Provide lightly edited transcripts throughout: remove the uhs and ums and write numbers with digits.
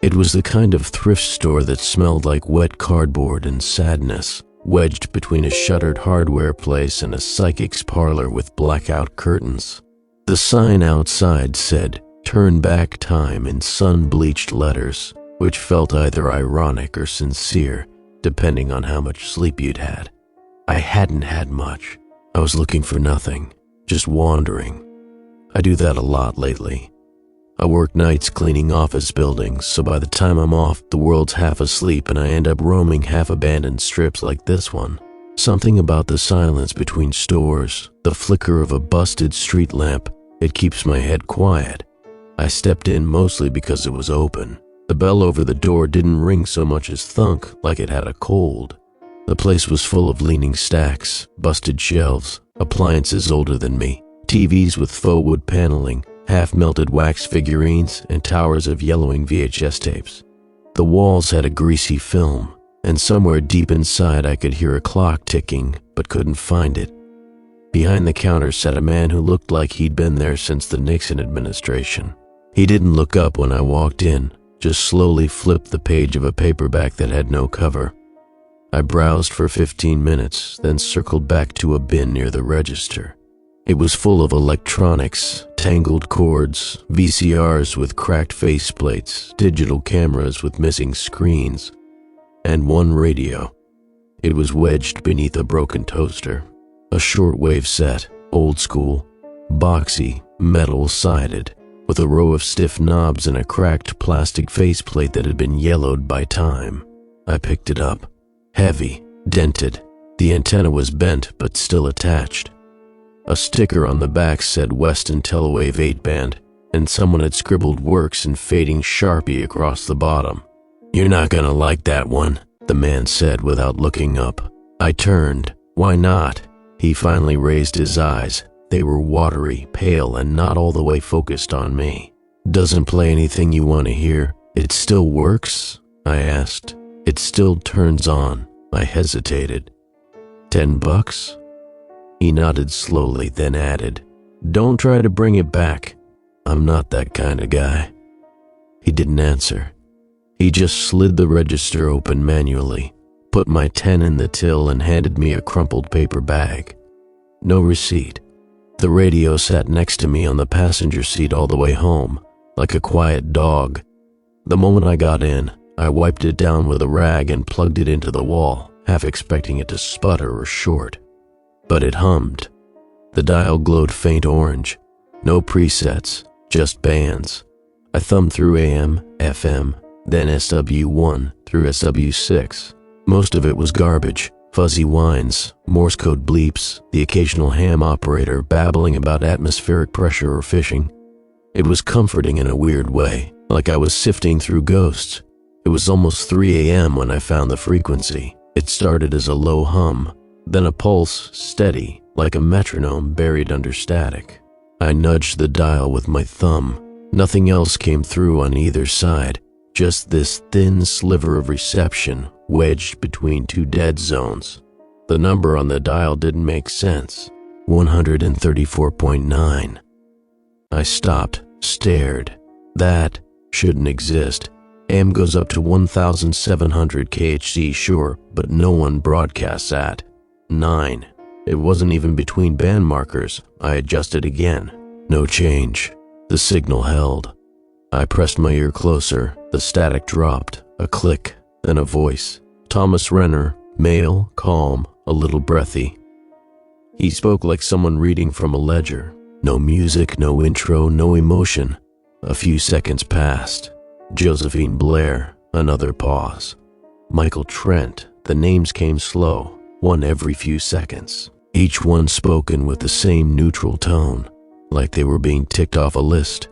It was the kind of thrift store that smelled like wet cardboard and sadness, wedged between a shuttered hardware place and a psychic's parlor with blackout curtains. The sign outside said, "Turn Back Time" in sun-bleached letters, which felt either ironic or sincere, depending on how much sleep you'd had. I hadn't had much. I was looking for nothing, just wandering. I do that a lot lately. I work nights cleaning office buildings, so by the time I'm off, the world's half asleep and I end up roaming half-abandoned strips like this one. Something about the silence between stores, the flicker of a busted street lamp, it keeps my head quiet. I stepped in mostly because it was open. The bell over the door didn't ring so much as thunk, like it had a cold. The place was full of leaning stacks, busted shelves, appliances older than me, TVs with faux wood paneling, half-melted wax figurines, and towers of yellowing VHS tapes. The walls had a greasy film, and somewhere deep inside I could hear a clock ticking, but couldn't find it. Behind the counter sat a man who looked like he'd been there since the Nixon administration. He didn't look up when I walked in, just slowly flipped the page of a paperback that had no cover. I browsed for 15 minutes, then circled back to a bin near the register. It was full of electronics, tangled cords, VCRs with cracked faceplates, digital cameras with missing screens, and one radio. It was wedged beneath a broken toaster. A shortwave set, old school, boxy, metal-sided, with a row of stiff knobs and a cracked plastic faceplate that had been yellowed by time. I picked it up. Heavy, dented. The antenna was bent but still attached. A sticker on the back said Weston Telewave 8-band, and someone had scribbled Works in fading Sharpie across the bottom. "You're not gonna like that one," the man said without looking up. I turned. "Why not?" He finally raised his eyes. They were watery, pale, and not all the way focused on me. "Doesn't play anything you want to hear? It still works?" I asked. "It still turns on." I hesitated. $10? He nodded slowly, then added, "Don't try to bring it back. I'm not that kind of guy." He didn't answer. He just slid the register open manually, put my 10 in the till, and handed me a crumpled paper bag. No receipt. The radio sat next to me on the passenger seat all the way home, like a quiet dog. The moment I got in, I wiped it down with a rag and plugged it into the wall, half expecting it to sputter or short. But it hummed. The dial glowed faint orange. No presets, just bands. I thumbed through AM, FM, then SW1 through SW6. Most of it was garbage. Fuzzy whines, Morse code bleeps, the occasional ham operator babbling about atmospheric pressure or fishing. It was comforting in a weird way, like I was sifting through ghosts. It was almost 3 a.m. when I found the frequency. It started as a low hum, then a pulse, steady, like a metronome buried under static. I nudged the dial with my thumb. Nothing else came through on either side, just this thin sliver of reception wedged between two dead zones. The number on the dial didn't make sense. 134.9. I stopped, stared. That shouldn't exist. AM goes up to 1,700 kHz, sure, but no one broadcasts at 9. It wasn't even between band markers. I adjusted again. No change. The signal held. I pressed my ear closer. The static dropped. A click, then a voice. Thomas Renner, male, calm, a little breathy. He spoke like someone reading from a ledger. No music, no intro, no emotion. A few seconds passed. Josephine Blair, another pause. Michael Trent, the names came slow, one every few seconds. Each one spoken with the same neutral tone, like they were being ticked off a list.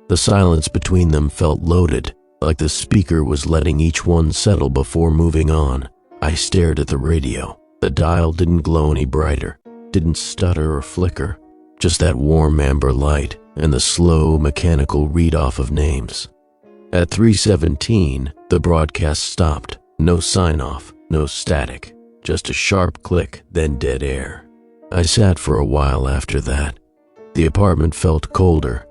The silence between them felt loaded, like the speaker was letting each one settle before moving on. I stared at the radio. The dial didn't glow any brighter, didn't stutter or flicker, just that warm amber light and the slow mechanical read-off of names. At 3:17, the broadcast stopped. No sign-off, no static, just a sharp click, then dead air. I sat for a while after that. The apartment felt colder.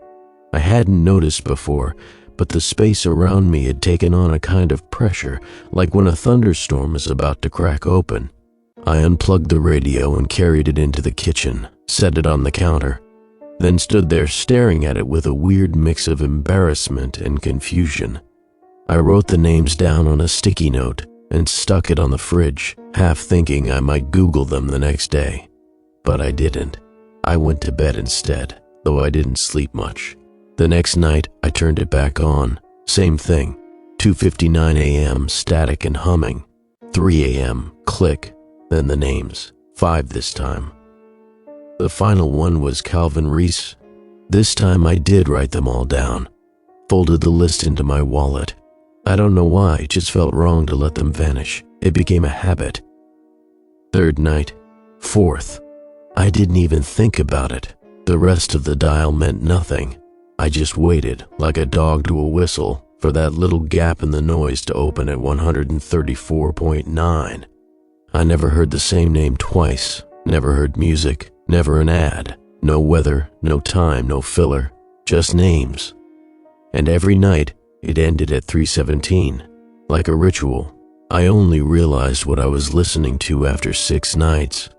I hadn't noticed before, but the space around me had taken on a kind of pressure, like when a thunderstorm is about to crack open. I unplugged the radio and carried it into the kitchen, set it on the counter, then stood there staring at it with a weird mix of embarrassment and confusion. I wrote the names down on a sticky note and stuck it on the fridge, half thinking I might Google them the next day. But I didn't. I went to bed instead, though I didn't sleep much. The next night, I turned it back on. Same thing. 2:59 a.m., static and humming. 3 a.m., click, then the names. 5 this time. The final one was Calvin Reese. This time I did write them all down. Folded the list into my wallet. I don't know why, it just felt wrong to let them vanish. It became a habit. Third night. Fourth. I didn't even think about it. The rest of the dial meant nothing. I just waited, like a dog to a whistle, for that little gap in the noise to open at 134.9. I never heard the same name twice, never heard music, never an ad, no weather, no time, no filler, just names. And every night, it ended at 3:17, like a ritual. I only realized what I was listening to after 6 nights.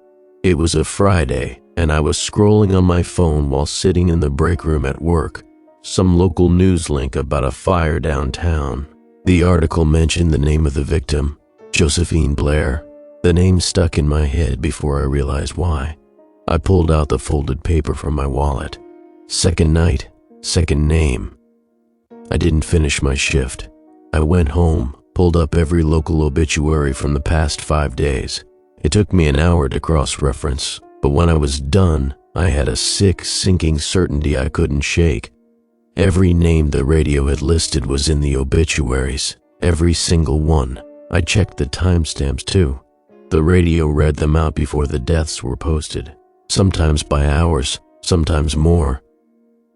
It was a Friday, and I was scrolling on my phone while sitting in the break room at work. Some local news link about a fire downtown. The article mentioned the name of the victim, Josephine Blair. The name stuck in my head before I realized why. I pulled out the folded paper from my wallet. Second night, second name. I didn't finish my shift. I went home, pulled up every local obituary from the past 5 days. It took me an hour to cross-reference, but when I was done, I had a sick, sinking certainty I couldn't shake. Every name the radio had listed was in the obituaries, every single one. I checked the timestamps too. The radio read them out before the deaths were posted, sometimes by hours, sometimes more.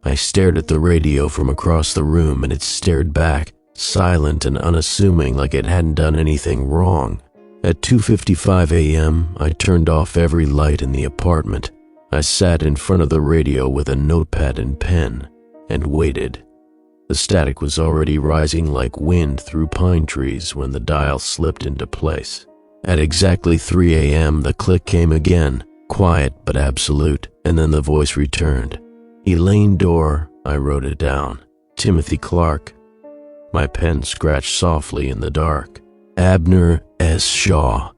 I stared at the radio from across the room and it stared back, silent and unassuming, like it hadn't done anything wrong. At 2:55 a.m., I turned off every light in the apartment. I sat in front of the radio with a notepad and pen and waited. The static was already rising like wind through pine trees when the dial slipped into place. At exactly 3 a.m., the click came again, quiet but absolute, and then the voice returned. Elaine Dorr, I wrote it down. Timothy Clark. My pen scratched softly in the dark. Abner S. Shaw.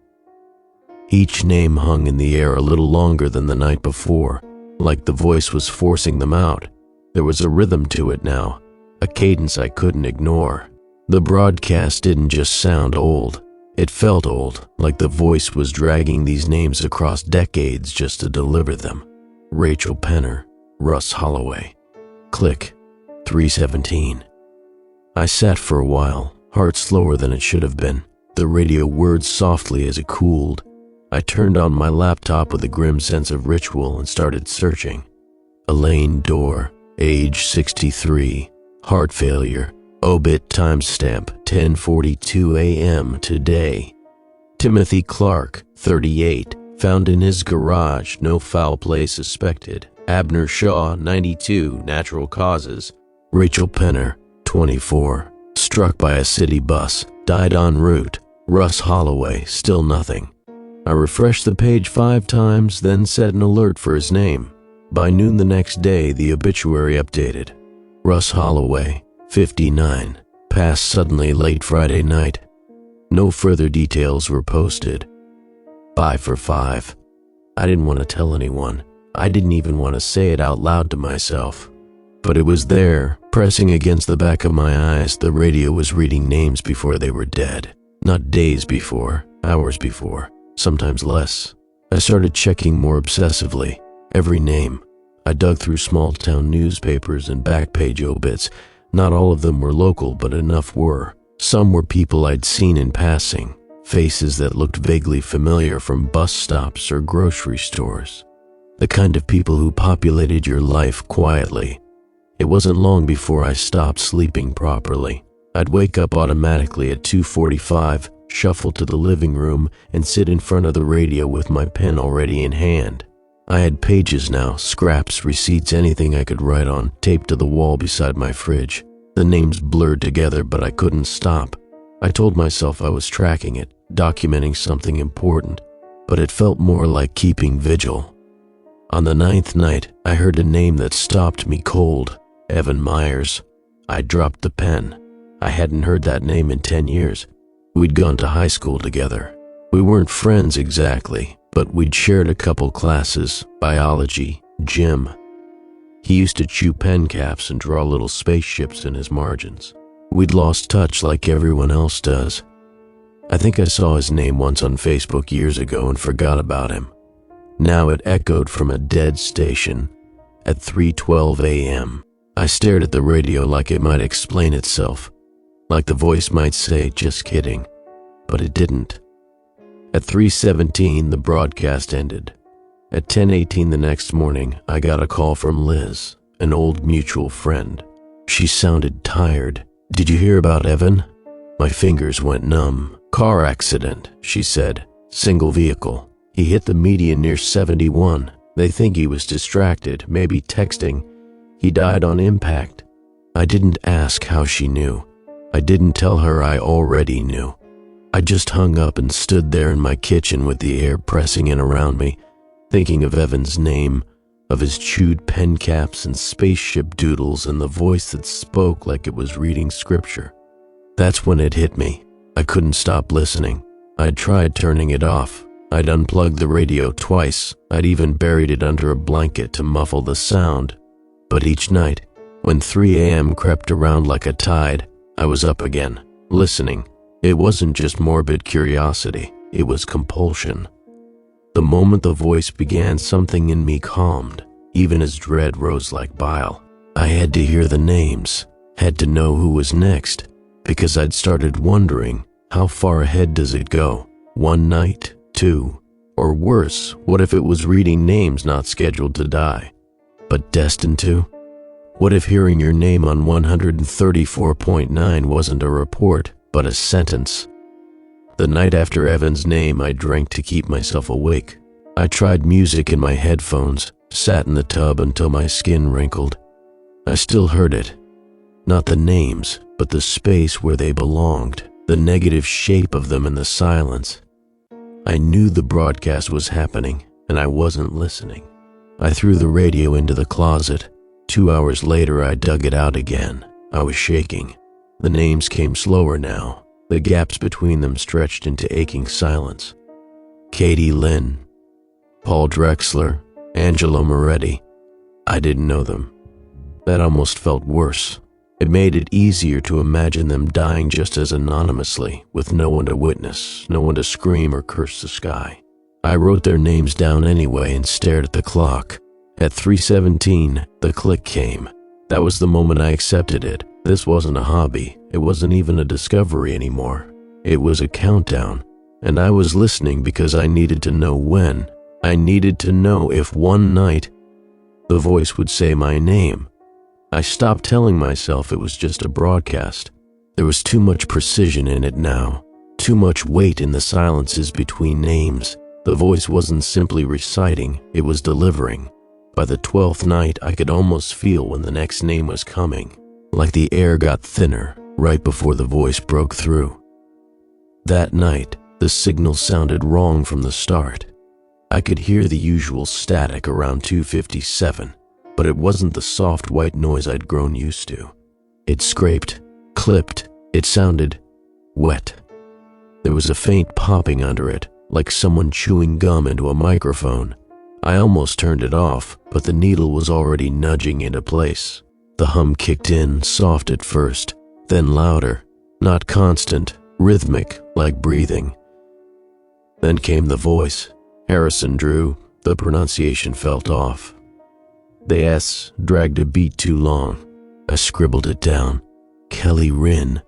Each name hung in the air a little longer than the night before, like the voice was forcing them out. There was a rhythm to it now, a cadence I couldn't ignore. The broadcast didn't just sound old. It felt old, like the voice was dragging these names across decades just to deliver them. Rachel Penner, Russ Holloway. Click. 3:17. I sat for a while, heart slower than it should have been. The radio whirred softly as it cooled. I turned on my laptop with a grim sense of ritual and started searching. Elaine Dorr, age 63, heart failure, obit timestamp 10:42 a.m. today. Timothy Clark, 38, found in his garage, no foul play suspected. Abner Shaw, 92, natural causes. Rachel Penner, 24, struck by a city bus, died en route. Russ Holloway, still nothing. I refreshed the page 5 times, then set an alert for his name. By noon the next day, the obituary updated. Russ Holloway, 59, passed suddenly late Friday night. No further details were posted. 5 for 5. I didn't want to tell anyone. I didn't even want to say it out loud to myself. But it was there, pressing against the back of my eyes. The radio was reading names before they were dead. Not days before, hours before, sometimes less. I started checking more obsessively. Every name. I dug through small-town newspapers and back-page obits. Not all of them were local, but enough were. Some were people I'd seen in passing, faces that looked vaguely familiar from bus stops or grocery stores. The kind of people who populated your life quietly. It wasn't long before I stopped sleeping properly. I'd wake up automatically at 2:45, shuffle to the living room, and sit in front of the radio with my pen already in hand. I had pages now, scraps, receipts, anything I could write on, taped to the wall beside my fridge. The names blurred together, but I couldn't stop. I told myself I was tracking it, documenting something important, but it felt more like keeping vigil. On the 9th night, I heard a name that stopped me cold. Evan Myers. I dropped the pen. I hadn't heard that name in 10 years. We'd gone to high school together. We weren't friends exactly, but we'd shared a couple classes, biology, gym. He used to chew pen caps and draw little spaceships in his margins. We'd lost touch like everyone else does. I think I saw his name once on Facebook years ago and forgot about him. Now it echoed from a dead station at 3:12 a.m. I stared at the radio like it might explain itself, like the voice might say, "Just kidding," but it didn't. At 3:17, the broadcast ended. At 10:18 the next morning, I got a call from Liz, an old mutual friend. She sounded tired. "Did you hear about Evan?" My fingers went numb. "Car accident," she said. "Single vehicle. He hit the median near 71. They think he was distracted, maybe texting. He died on impact." I didn't ask how she knew. I didn't tell her I already knew. I just hung up and stood there in my kitchen with the air pressing in around me, thinking of Evan's name, of his chewed pen caps and spaceship doodles and the voice that spoke like it was reading scripture. That's when it hit me. I couldn't stop listening. I'd tried turning it off. I'd unplugged the radio twice. I'd even buried it under a blanket to muffle the sound. But each night, when 3 a.m. crept around like a tide, I was up again, listening. It wasn't just morbid curiosity, it was compulsion. The moment the voice began, something in me calmed, even as dread rose like bile. I had to hear the names, had to know who was next, because I'd started wondering, how far ahead does it go? 1 night, 2, or worse, what if it was reading names not scheduled to die, but destined to? What if hearing your name on 134.9 wasn't a report, but a sentence? The night after Evan's name, I drank to keep myself awake. I tried music in my headphones, sat in the tub until my skin wrinkled. I still heard it. Not the names, but the space where they belonged, the negative shape of them in the silence. I knew the broadcast was happening, and I wasn't listening. I threw the radio into the closet. 2 hours later, I dug it out again. I was shaking. The names came slower now. The gaps between them stretched into aching silence. Katie Lynn, Paul Drexler, Angelo Moretti. I didn't know them. That almost felt worse. It made it easier to imagine them dying just as anonymously, with no one to witness, no one to scream or curse the sky. I wrote their names down anyway and stared at the clock. At 3:17, the click came. That was the moment I accepted it. This wasn't a hobby. It wasn't even a discovery anymore. It was a countdown, and I was listening because I needed to know when. I needed to know if one night the voice would say my name. I stopped telling myself it was just a broadcast. There was too much precision in it now, too much weight in the silences between names. The voice wasn't simply reciting, it was delivering. By the 12th night, I could almost feel when the next name was coming, like the air got thinner right before the voice broke through. That night, the signal sounded wrong from the start. I could hear the usual static around 2:57, but it wasn't the soft white noise I'd grown used to. It scraped, clipped, it sounded wet. There was a faint popping under it, like someone chewing gum into a microphone. I almost turned it off, but the needle was already nudging into place. The hum kicked in, soft at first, then louder, not constant, rhythmic, like breathing. Then came the voice. Harrison Drew. The pronunciation felt off. The S dragged a beat too long. I scribbled it down. Kelly Ryn.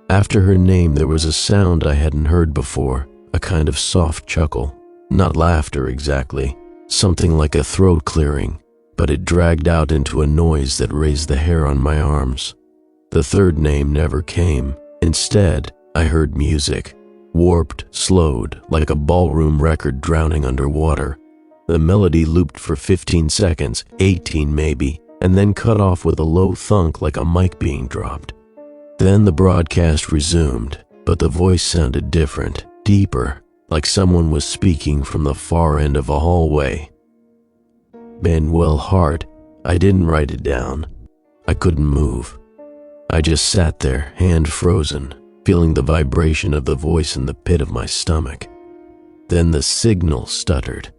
After her name, there was a sound I hadn't heard before, a kind of soft chuckle. Not laughter exactly, something like a throat clearing, but it dragged out into a noise that raised the hair on my arms. The third name never came. Instead, I heard music, warped, slowed, like a ballroom record drowning underwater. The melody looped for 15 seconds, 18 maybe, and then cut off with a low thunk like a mic being dropped. Then the broadcast resumed, but the voice sounded different, deeper, like someone was speaking from the far end of a hallway. Manuel Hart. I didn't write it down. I couldn't move. I just sat there, hand frozen, feeling the vibration of the voice in the pit of my stomach. Then the signal stuttered.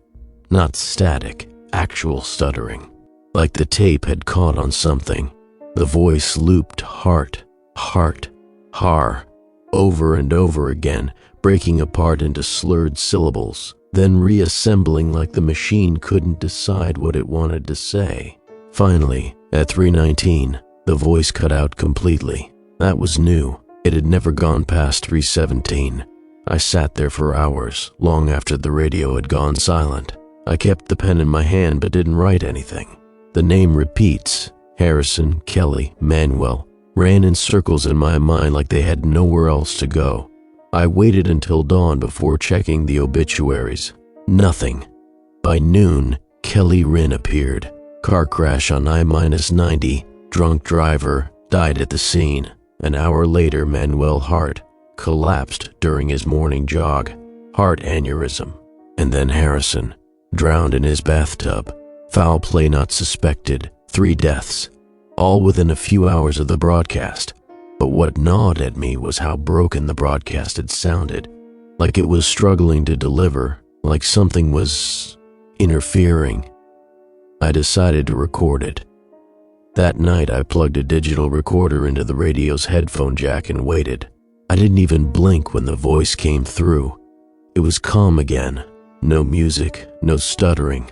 Not static, actual stuttering. Like the tape had caught on something. The voice looped heart, heart, har, over and over again, breaking apart into slurred syllables, then reassembling like the machine couldn't decide what it wanted to say. Finally, at 3:19, the voice cut out completely. That was new. It had never gone past 3:17. I sat there for hours, long after the radio had gone silent. I kept the pen in my hand but didn't write anything. The name repeats, Harrison, Kelly, Manuel, ran in circles in my mind like they had nowhere else to go. I waited until dawn before checking the obituaries. Nothing. By noon, Kelly Wren appeared. Car crash on I-90, drunk driver, died at the scene. An hour later, Manuel Hart collapsed during his morning jog, heart aneurysm. And then Harrison, drowned in his bathtub. Foul play not suspected, 3 deaths, all within a few hours of the broadcast. But what gnawed at me was how broken the broadcast had sounded, like it was struggling to deliver, like something was interfering. I decided to record it. That night I plugged a digital recorder into the radio's headphone jack and waited. I didn't even blink when the voice came through. It was calm again. No music, no stuttering.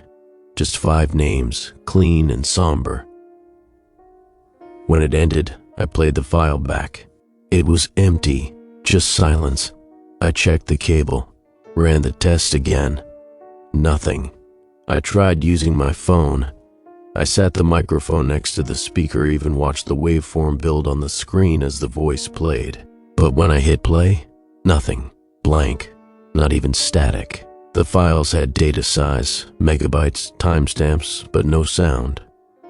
Just 5 names, clean and somber. When it ended, I played the file back. It was empty, just silence. I checked the cable, ran the test again. Nothing. I tried using my phone. I sat the microphone next to the speaker, even watched the waveform build on the screen as the voice played. But when I hit play, nothing. Blank. Not even static. The files had data size, megabytes, timestamps, but no sound.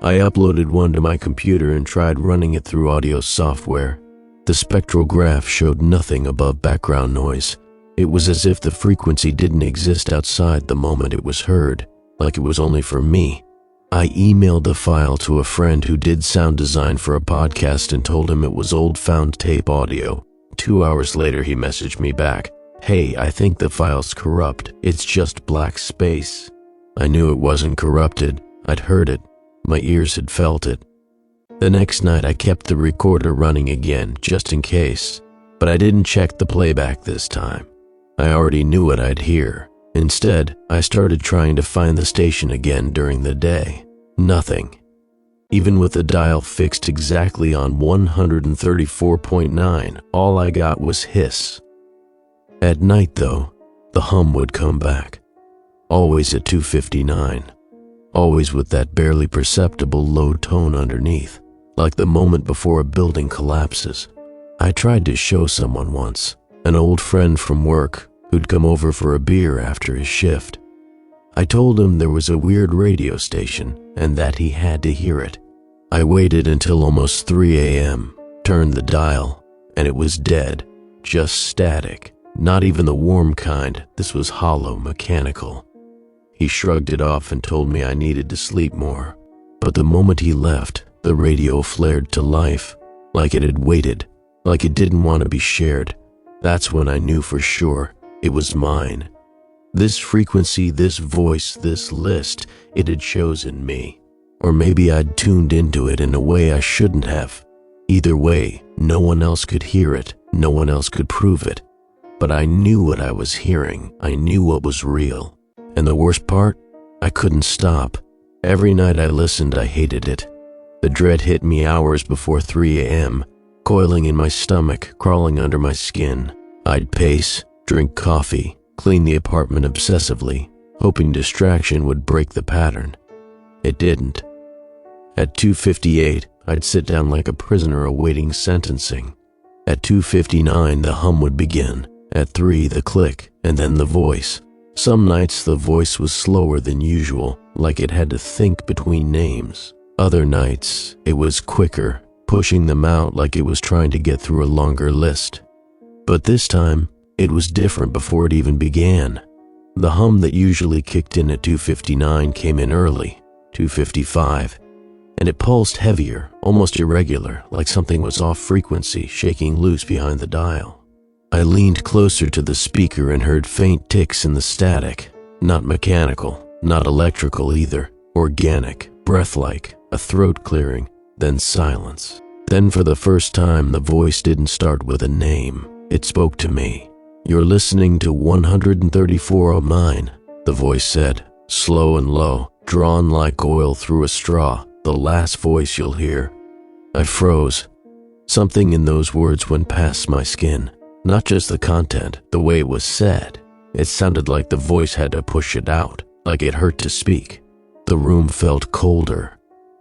I uploaded one to my computer and tried running it through audio software. The spectral graph showed nothing above background noise. It was as if the frequency didn't exist outside the moment it was heard, like it was only for me. I emailed the file to a friend who did sound design for a podcast and told him it was old found tape audio. 2 hours later, he messaged me back. Hey, I think the file's corrupt. It's just black space. I knew it wasn't corrupted. I'd heard it. My ears had felt it. The next night I kept the recorder running again, just in case. But I didn't check the playback this time. I already knew what I'd hear. Instead, I started trying to find the station again during the day. Nothing. Even with the dial fixed exactly on 134.9, all I got was hiss. At night, though, the hum would come back. Always at 2:59. Always with that barely perceptible low tone underneath, like the moment before a building collapses. I tried to show someone once, an old friend from work who'd come over for a beer after his shift. I told him there was a weird radio station and that he had to hear it. I waited until almost 3 a.m., turned the dial, and it was dead, just static. Not even the warm kind. This was hollow, mechanical. He shrugged it off and told me I needed to sleep more. But the moment he left, the radio flared to life, like it had waited, like it didn't want to be shared. That's when I knew for sure it was mine. This frequency, this voice, this list, it had chosen me. Or maybe I'd tuned into it in a way I shouldn't have. Either way, no one else could hear it, no one else could prove it. But I knew what I was hearing. I knew what was real. And the worst part? I couldn't stop. Every night I listened, I hated it. The dread hit me hours before 3 a.m., coiling in my stomach, crawling under my skin. I'd pace, drink coffee, clean the apartment obsessively, hoping distraction would break the pattern. It didn't. At 2:58, I'd sit down like a prisoner awaiting sentencing. At 2:59, the hum would begin. At 3, the click, and then the voice. Some nights the voice was slower than usual, like it had to think between names. Other nights, it was quicker, pushing them out like it was trying to get through a longer list. But this time, it was different before it even began. The hum that usually kicked in at 2:59 came in early, 2:55, and it pulsed heavier, almost irregular, like something was off frequency, shaking loose behind the dial. I leaned closer to the speaker and heard faint ticks in the static, not mechanical, not electrical either, organic, breath-like, a throat clearing, then silence. Then for the first time, the voice didn't start with a name. It spoke to me. "You're listening to 13409, the voice said, slow and low, drawn like oil through a straw, the last voice you'll hear. I froze. Something in those words went past my skin. Not just the content, the way it was said. It sounded like the voice had to push it out, like it hurt to speak. The room felt colder.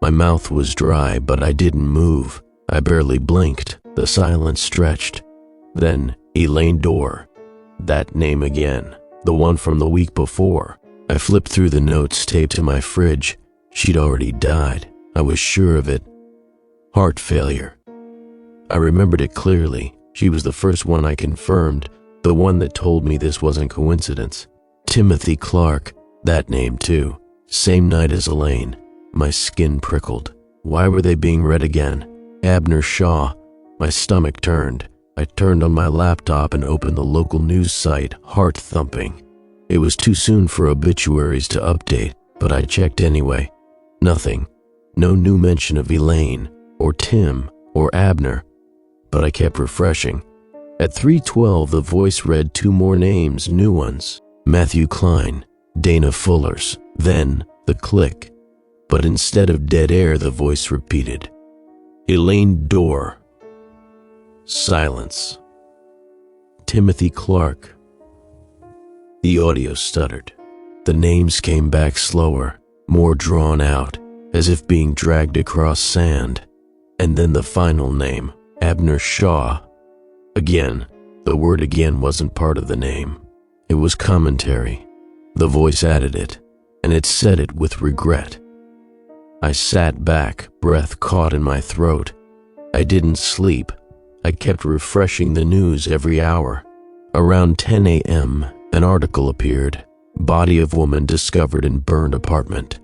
My mouth was dry, but I didn't move. I barely blinked. The silence stretched. Then, Elaine Dorr. That name again. The one from the week before. I flipped through the notes taped to my fridge. She'd already died. I was sure of it. Heart failure. I remembered it clearly. She was the first one I confirmed, the one that told me this wasn't coincidence. Timothy Clark, that name too. Same night as Elaine. My skin prickled. Why were they being read again? Abner Shaw. My stomach turned. I turned on my laptop and opened the local news site, heart thumping. It was too soon for obituaries to update, but I checked anyway. Nothing. No new mention of Elaine, or Tim, or Abner. But I kept refreshing. At 3:12, the voice read two more names, new ones. Matthew Klein, Dana Fullers, then the click. But instead of dead air, the voice repeated, Elaine Dorr. Silence. Timothy Clark. The audio stuttered. The names came back slower, more drawn out, as if being dragged across sand. And then the final name, Abner Shaw. Again, the word again wasn't part of the name. It was commentary. The voice added it, and it said it with regret. I sat back, breath caught in my throat. I didn't sleep. I kept refreshing the news every hour. Around 10 a.m., an article appeared. Body of woman discovered in burned apartment.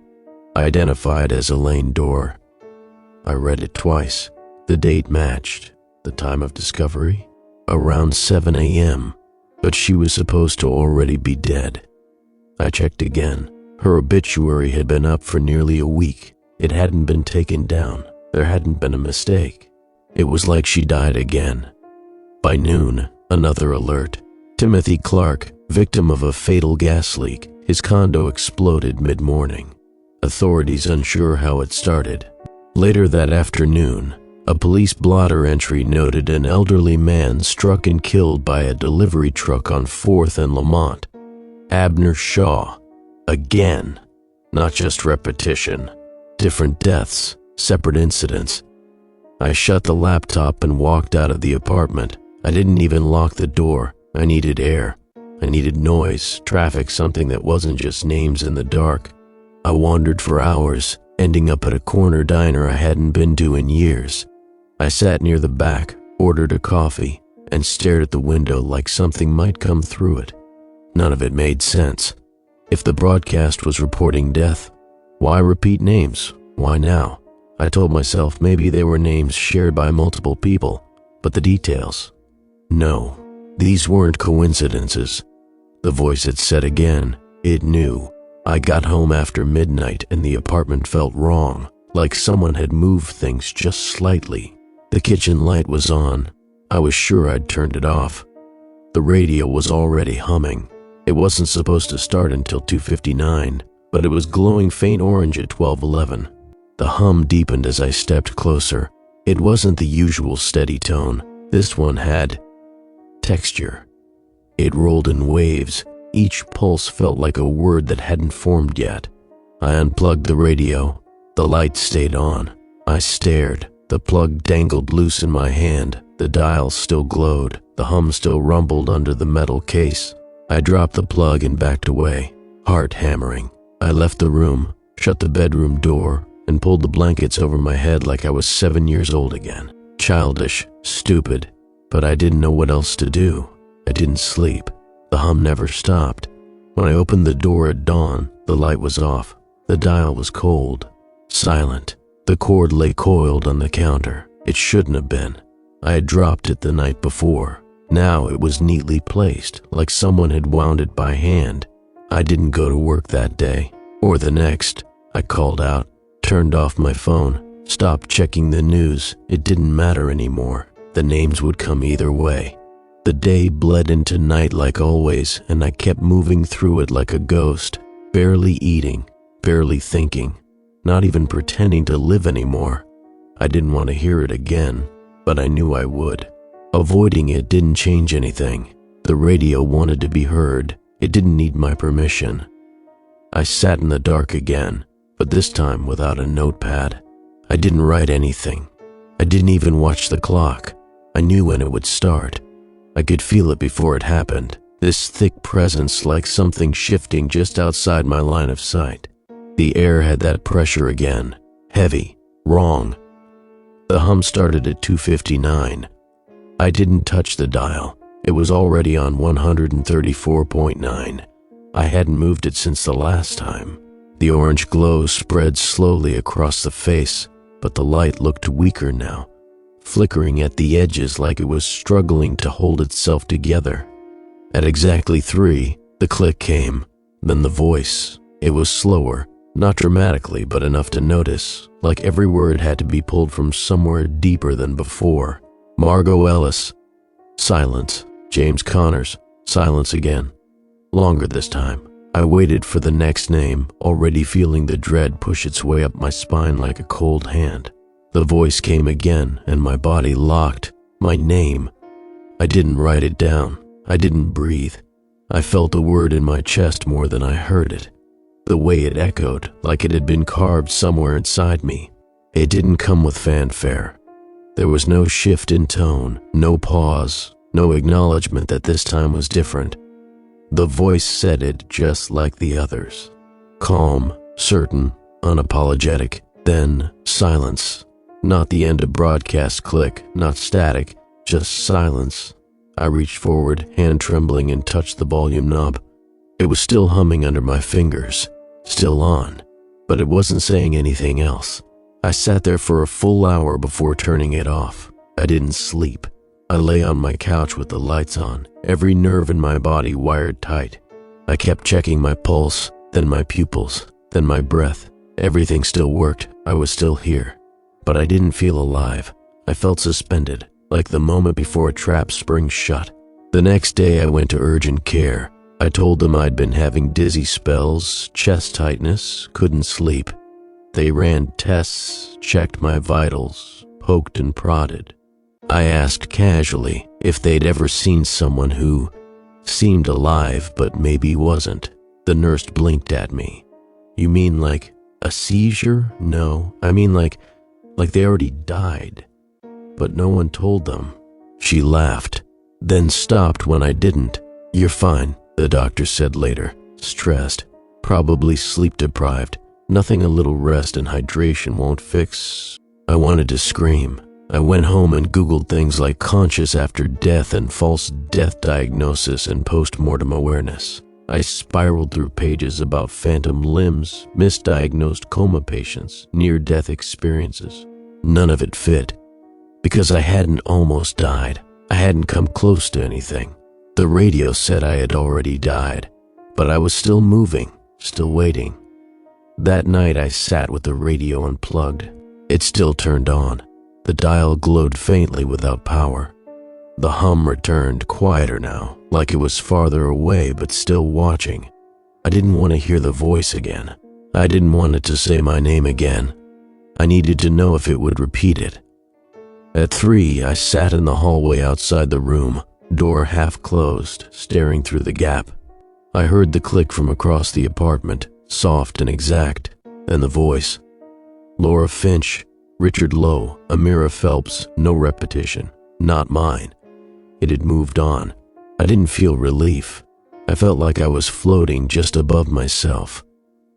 Identified as Elaine Dorr. I read it twice. The date matched. The time of discovery? Around 7 a.m., but she was supposed to already be dead. I checked again. Her obituary had been up for nearly a week. It hadn't been taken down. There hadn't been a mistake. It was like she died again. By noon, another alert. Timothy Clark, victim of a fatal gas leak. His condo exploded mid-morning. Authorities unsure how it started. Later that afternoon, a police blotter entry noted an elderly man struck and killed by a delivery truck on 4th and Lamont. Abner Shaw. Again. Not just repetition. Different deaths, separate incidents. I shut the laptop and walked out of the apartment. I didn't even lock the door. I needed air. I needed noise, traffic, something that wasn't just names in the dark. I wandered for hours, ending up at a corner diner I hadn't been to in years. I sat near the back, ordered a coffee, and stared at the window like something might come through it. None of it made sense. If the broadcast was reporting death, why repeat names? Why now? I told myself maybe they were names shared by multiple people, but the details? No, these weren't coincidences. The voice had said again, it knew. I got home after midnight and the apartment felt wrong, like someone had moved things just slightly. The kitchen light was on. I was sure I'd turned it off. The radio was already humming. It wasn't supposed to start until 2:59, but it was glowing faint orange at 12:11. The hum deepened as I stepped closer. It wasn't the usual steady tone. This one had texture. It rolled in waves. Each pulse felt like a word that hadn't formed yet. I unplugged the radio. The light stayed on. I stared. The plug dangled loose in my hand. The dial still glowed. The hum still rumbled under the metal case. I dropped the plug and backed away, heart hammering. I left the room, shut the bedroom door, and pulled the blankets over my head like I was 7 years old again. Childish, stupid, but I didn't know what else to do. I didn't sleep. The hum never stopped. When I opened the door at dawn, the light was off. The dial was cold, silent. The cord lay coiled on the counter. It shouldn't have been. I had dropped it the night before. Now it was neatly placed, like someone had wound it by hand. I didn't go to work that day, or the next. I called out, turned off my phone, stopped checking the news. It didn't matter anymore. The names would come either way. The day bled into night like always, and I kept moving through it like a ghost, barely eating, barely thinking, not even pretending to live anymore. I didn't want to hear it again, but I knew I would. Avoiding it didn't change anything. The radio wanted to be heard. It didn't need my permission. I sat in the dark again, but this time without a notepad. I didn't write anything. I didn't even watch the clock. I knew when it would start. I could feel it before it happened, this thick presence like something shifting just outside my line of sight. The air had that pressure again, heavy, wrong. The hum started at 2:59. I didn't touch the dial. It was already on 134.9. I hadn't moved it since the last time. The orange glow spread slowly across the face, but the light looked weaker now, flickering at the edges like it was struggling to hold itself together. At exactly 3, the click came, then the voice. It was slower, not dramatically, but enough to notice, like every word had to be pulled from somewhere deeper than before. Margot Ellis. Silence. James Connors. Silence again. Longer this time. I waited for the next name, already feeling the dread push its way up my spine like a cold hand. The voice came again, and my body locked. My name. I didn't write it down. I didn't breathe. I felt the word in my chest more than I heard it. The way it echoed, like it had been carved somewhere inside me. It didn't come with fanfare. There was no shift in tone, no pause, no acknowledgement that this time was different. The voice said it just like the others. Calm, certain, unapologetic. Then silence. Not the end of broadcast click, not static, just silence. I reached forward, hand trembling, and touched the volume knob. It was still humming under my fingers, still on, but it wasn't saying anything else. I sat there for a full hour before turning it off. I didn't sleep. I lay on my couch with the lights on, every nerve in my body wired tight. I kept checking my pulse, then my pupils, then my breath. Everything still worked. I was still here. But I didn't feel alive. I felt suspended, like the moment before a trap springs shut. The next day I went to urgent care. I told them I'd been having dizzy spells, chest tightness, couldn't sleep. They ran tests, checked my vitals, poked and prodded. I asked casually if they'd ever seen someone who seemed alive but maybe wasn't. The nurse blinked at me. You mean like a seizure? No, I mean like they already died. But no one told them. She laughed, then stopped when I didn't. You're fine, the doctor said later, stressed, probably sleep deprived. Nothing a little rest and hydration won't fix. I wanted to scream. I went home and Googled things like conscious after death and false death diagnosis and post-mortem awareness. I spiraled through pages about phantom limbs, misdiagnosed coma patients, near-death experiences. None of it fit. Because I hadn't almost died. I hadn't come close to anything. The radio said I had already died, but I was still moving, still waiting. That night I sat with the radio unplugged. It still turned on. The dial glowed faintly without power. The hum returned, quieter now, like it was farther away but still watching. I didn't want to hear the voice again. I didn't want it to say my name again. I needed to know if it would repeat it. At 3, I sat in the hallway outside the room, door half closed, staring through the gap. I heard the click from across the apartment, soft and exact, and the voice. Laura Finch, Richard Lowe, Amira Phelps, no repetition, not mine. It had moved on. I didn't feel relief. I felt like I was floating just above myself,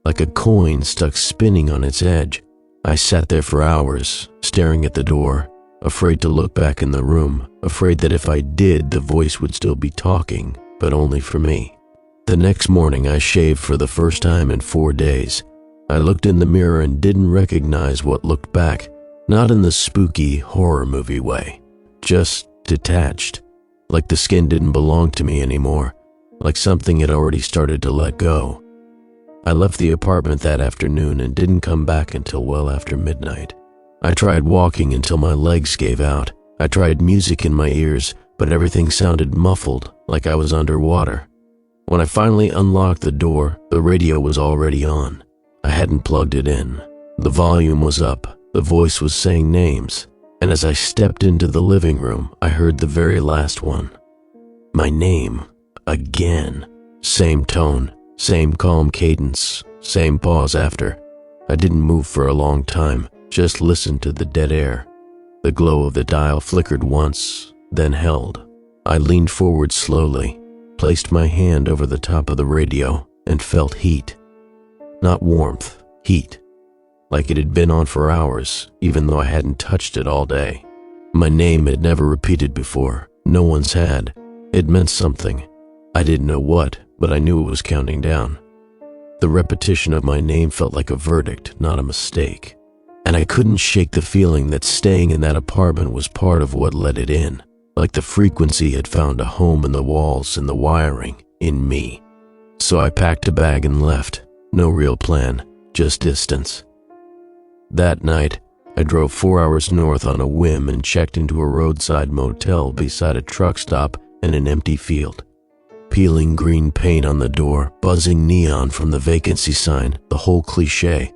like a coin stuck spinning on its edge. I sat there for hours, staring at the door, afraid to look back in the room, afraid that if I did, the voice would still be talking, but only for me. The next morning, I shaved for the first time in 4 days. I looked in the mirror and didn't recognize what looked back, not in the spooky horror movie way, just detached, like the skin didn't belong to me anymore, like something had already started to let go. I left the apartment that afternoon and didn't come back until well after midnight. I tried walking until my legs gave out. I tried music in my ears, but everything sounded muffled, like I was underwater. When I finally unlocked the door, the radio was already on. I hadn't plugged it in. The volume was up, the voice was saying names, and as I stepped into the living room, I heard the very last one. My name, again. Same tone, same calm cadence, same pause after. I didn't move for a long time, just listened to the dead air. The glow of the dial flickered once, then held. I leaned forward slowly, placed my hand over the top of the radio, and felt heat. Not warmth, heat. Like it had been on for hours, even though I hadn't touched it all day. My name had never repeated before. No one's had. It meant something. I didn't know what, but I knew it was counting down. The repetition of my name felt like a verdict, not a mistake. And I couldn't shake the feeling that staying in that apartment was part of what let it in. Like the frequency had found a home in the walls and the wiring, in me. So I packed a bag and left. No real plan, just distance. That night, I drove 4 hours north on a whim and checked into a roadside motel beside a truck stop and an empty field. Peeling green paint on the door, buzzing neon from the vacancy sign, the whole cliché.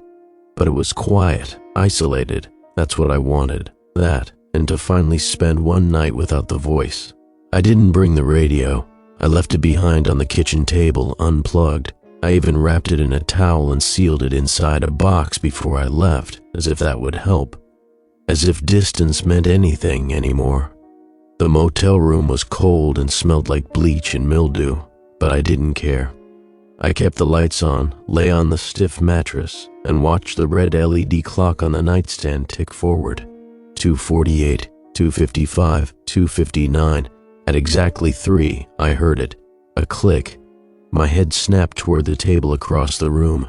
But it was quiet, isolated. That's what I wanted. That, and to finally spend one night without the voice. I didn't bring the radio. I left it behind on the kitchen table, unplugged. I even wrapped it in a towel and sealed it inside a box before I left, as if that would help. As if distance meant anything anymore. The motel room was cold and smelled like bleach and mildew, but I didn't care. I kept the lights on, lay on the stiff mattress, and watched the red LED clock on the nightstand tick forward. 2:48, 2:55, 2:59. At exactly 3, I heard it. A click. My head snapped toward the table across the room.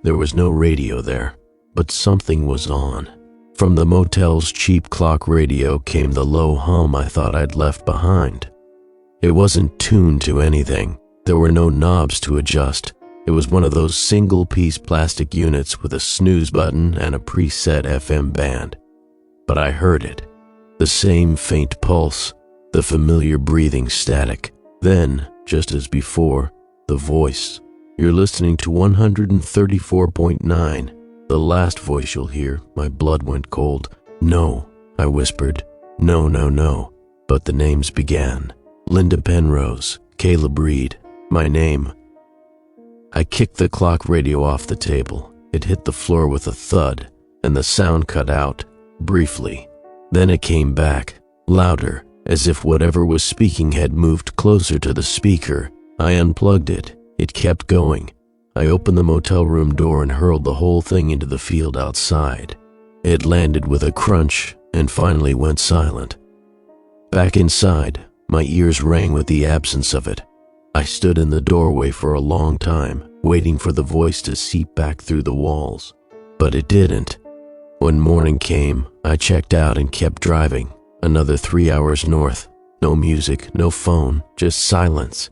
There was no radio there, but something was on. From the motel's cheap clock radio came the low hum I thought I'd left behind. It wasn't tuned to anything. There were no knobs to adjust. It was one of those single-piece plastic units with a snooze button and a preset FM band. But I heard it. The same faint pulse, the familiar breathing static. Then, just as before, the voice. You're listening to 134.9. The last voice you'll hear. My blood went cold. No, I whispered. No, no, no. But the names began. Linda Penrose, Caleb Reed, my name. I kicked the clock radio off the table. It hit the floor with a thud, and the sound cut out, briefly. Then it came back, louder, as if whatever was speaking had moved closer to the speaker. I unplugged it. It kept going. I opened the motel room door and hurled the whole thing into the field outside. It landed with a crunch and finally went silent. Back inside, my ears rang with the absence of it. I stood in the doorway for a long time, waiting for the voice to seep back through the walls. But it didn't. When morning came, I checked out and kept driving. Another 3 hours north. No music, no phone, just silence.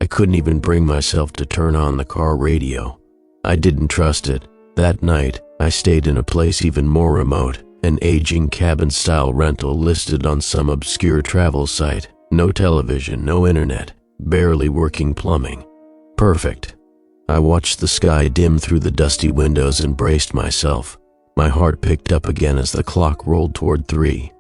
I couldn't even bring myself to turn on the car radio. I didn't trust it. That night, I stayed in a place even more remote, an aging cabin-style rental listed on some obscure travel site. No television, no internet, barely working plumbing. Perfect. I watched the sky dim through the dusty windows and braced myself. My heart picked up again as the clock rolled toward 3.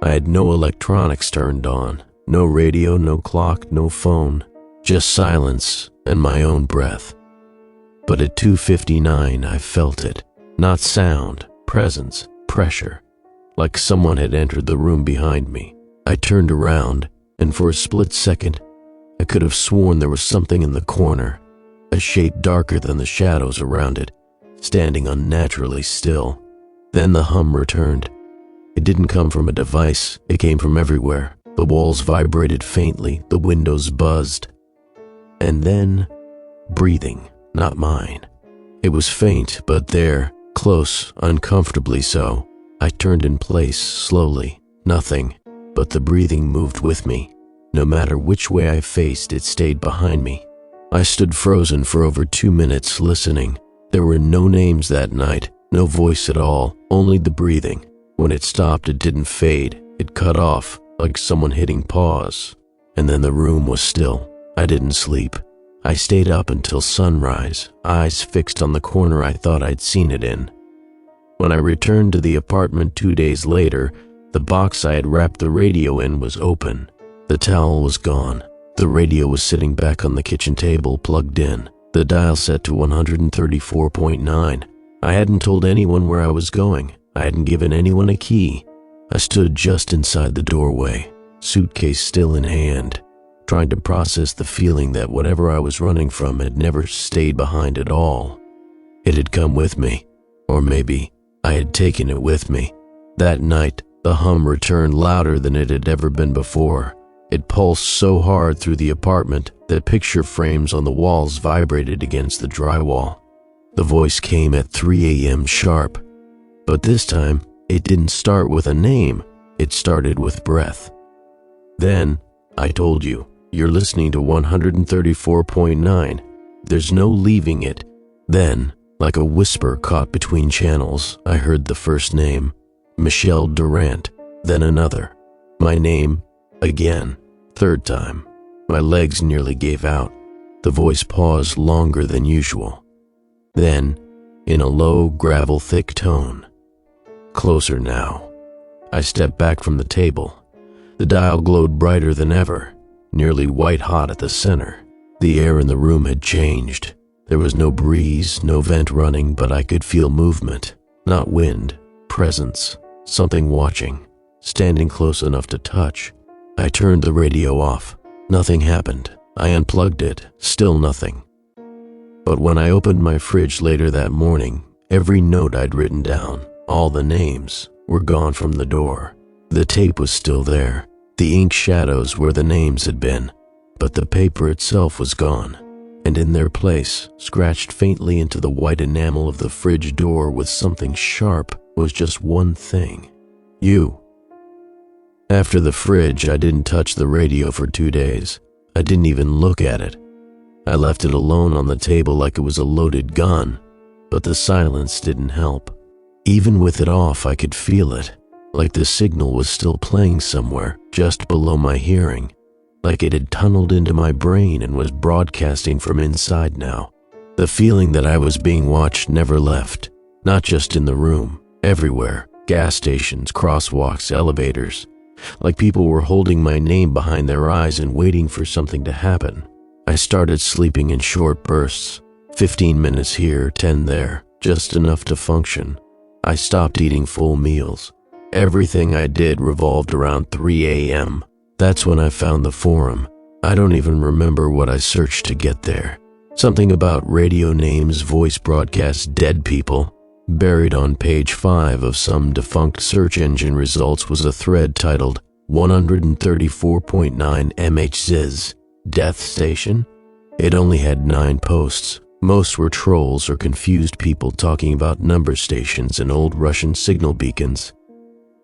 I had no electronics turned on, no radio, no clock, no phone, just silence and my own breath. But at 2:59, I felt it. Not sound, presence, pressure. Like someone had entered the room behind me. I turned around, and for a split second, I could have sworn there was something in the corner, a shape darker than the shadows around it, standing unnaturally still. Then the hum returned. It didn't come from a device, it came from everywhere. The walls vibrated faintly, the windows buzzed. And then, breathing, not mine. It was faint, but there, close, uncomfortably so. I turned in place, slowly. Nothing, but the breathing moved with me. No matter which way I faced, it stayed behind me. I stood frozen for over 2 minutes, listening. There were no names that night, no voice at all, only the breathing. When it stopped, it didn't fade. It cut off, like someone hitting pause. And then the room was still. I didn't sleep. I stayed up until sunrise, eyes fixed on the corner I thought I'd seen it in. When I returned to the apartment 2 days later, the box I had wrapped the radio in was open. The towel was gone. The radio was sitting back on the kitchen table, plugged in, the dial set to 134.9. I hadn't told anyone where I was going. I hadn't given anyone a key. I stood just inside the doorway, suitcase still in hand, trying to process the feeling that whatever I was running from had never stayed behind at all. It had come with me, or maybe I had taken it with me. That night, the hum returned louder than it had ever been before. It pulsed so hard through the apartment that picture frames on the walls vibrated against the drywall. The voice came at 3 a.m. sharp, but this time it didn't start with a name, it started with breath. Then, I told you, you're listening to 134.9. There's no leaving it. Then, like a whisper caught between channels, I heard the first name, Michelle Durant, then another. My name, again, third time. My legs nearly gave out. The voice paused longer than usual. Then, in a low, gravel-thick tone, closer now. I stepped back from the table. The dial glowed brighter than ever, nearly white-hot at the center. The air in the room had changed. There was no breeze, no vent running, but I could feel movement. Not wind, presence, something watching, standing close enough to touch. I turned the radio off. Nothing happened. I unplugged it, still nothing. But when I opened my fridge later that morning, every note I'd written down, all the names, were gone from the door. The tape was still there, the ink shadows where the names had been, but the paper itself was gone, and in their place, scratched faintly into the white enamel of the fridge door with something sharp, was just one thing. You. After the fridge, I didn't touch the radio for 2 days. I didn't even look at it. I left it alone on the table like it was a loaded gun, but the silence didn't help. Even with it off, I could feel it, like the signal was still playing somewhere just below my hearing, like it had tunneled into my brain and was broadcasting from inside now. The feeling that I was being watched never left, not just in the room, everywhere, gas stations, crosswalks, elevators, like people were holding my name behind their eyes and waiting for something to happen. I started sleeping in short bursts, 15 minutes here, 10 there, just enough to function. I stopped eating full meals. Everything I did revolved around 3 a.m. That's when I found the forum. I don't even remember what I searched to get there. Something about radio names, voice broadcasts, dead people. Buried on page 5 of some defunct search engine results was a thread titled 134.9 MHz Death Station. It only had 9 posts. Most were trolls or confused people talking about number stations and old Russian signal beacons.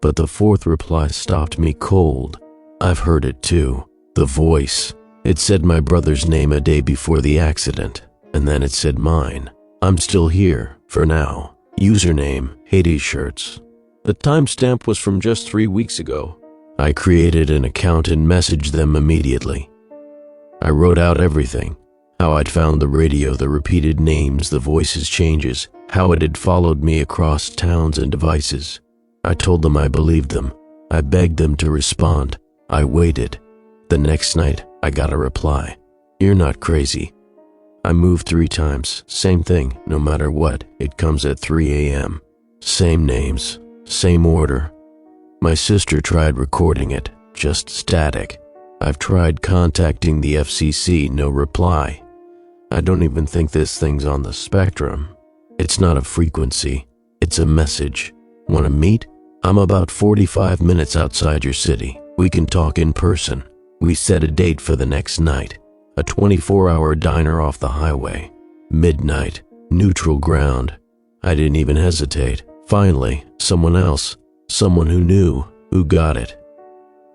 But the 4th reply stopped me cold. I've heard it too. The voice. It said my brother's name a day before the accident, and then it said mine. I'm still here, for now. Username, Hades Shirts. The timestamp was from just 3 weeks ago. I created an account and messaged them immediately. I wrote out everything. How I'd found the radio, the repeated names, the voices changes, how it had followed me across towns and devices. I told them I believed them. I begged them to respond. I waited. The next night, I got a reply. You're not crazy. I moved 3 times. Same thing, no matter what. It comes at 3 a.m. Same names, same order. My sister tried recording it, just static. I've tried contacting the FCC, no reply. I don't even think this thing's on the spectrum. It's not a frequency, it's a message. Wanna meet? I'm about 45 minutes outside your city. We can talk in person. We set a date for the next night. A 24-hour diner off the highway. Midnight. Neutral ground. I didn't even hesitate. Finally, someone else. Someone who knew, who got it.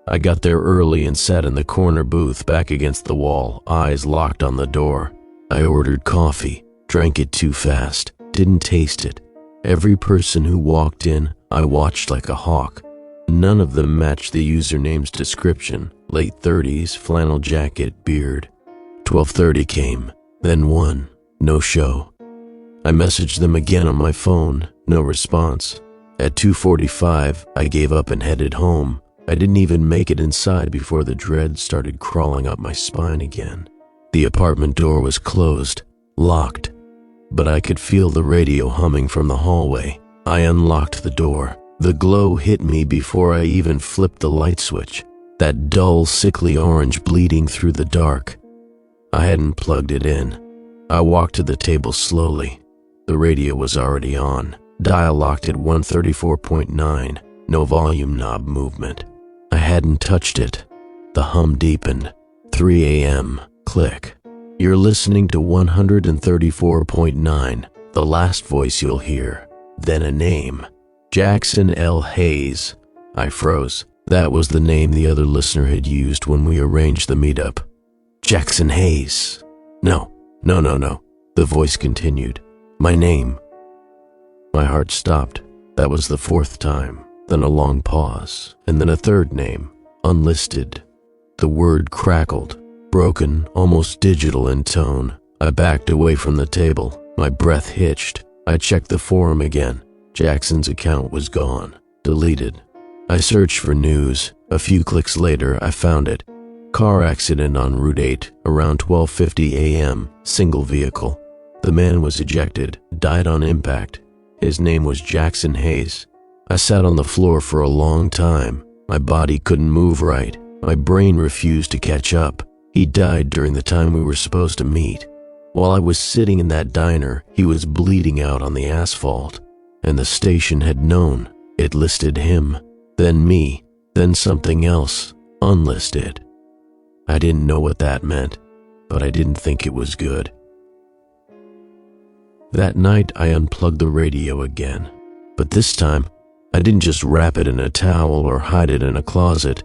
I got there early and sat in the corner booth back against the wall, eyes locked on the door. I ordered coffee, drank it too fast, didn't taste it. Every person who walked in, I watched like a hawk. None of them matched the username's description. Late 30s, flannel jacket, beard. 12:30 came, then 1, no show. I messaged them again on my phone, no response. At 2:45, I gave up and headed home. I didn't even make it inside before the dread started crawling up my spine again. The apartment door was closed, locked, but I could feel the radio humming from the hallway. I unlocked the door. The glow hit me before I even flipped the light switch, that dull, sickly orange bleeding through the dark. I hadn't plugged it in. I walked to the table slowly. The radio was already on, dial locked at 134.9, no volume knob movement. I hadn't touched it. The hum deepened. 3 a.m. Click. You're listening to 134.9, the last voice you'll hear. Then a name. Jackson L. Hayes. I froze. That was the name the other listener had used when we arranged the meetup. Jackson Hayes. No. The voice continued. My name. My heart stopped. That was the 4th time. Then a long pause, and then a 3rd name, unlisted. The word crackled, broken, almost digital in tone. I backed away from the table. My breath hitched. I checked the forum again. Jackson's account was gone, deleted. I searched for news. A few clicks later, I found it. Car accident on Route 8, around 12:50 a.m., single vehicle. The man was ejected, died on impact. His name was Jackson Hayes. I sat on the floor for a long time. My body couldn't move right. My brain refused to catch up. He died during the time we were supposed to meet. While I was sitting in that diner, he was bleeding out on the asphalt. And the station had known. It listed him, then me, then something else, unlisted. I didn't know what that meant, but I didn't think it was good. That night, I unplugged the radio again. But this time, I didn't just wrap it in a towel or hide it in a closet.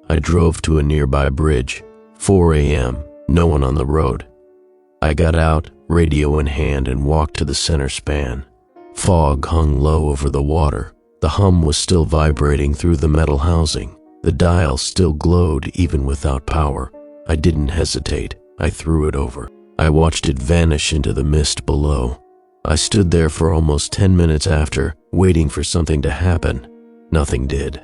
I drove to a nearby bridge. 4 a.m., no one on the road. I got out, radio in hand, and walked to the center span. Fog hung low over the water. The hum was still vibrating through the metal housing. The dial still glowed even without power. I didn't hesitate. I threw it over. I watched it vanish into the mist below. I stood there for almost 10 minutes after, waiting for something to happen. Nothing did.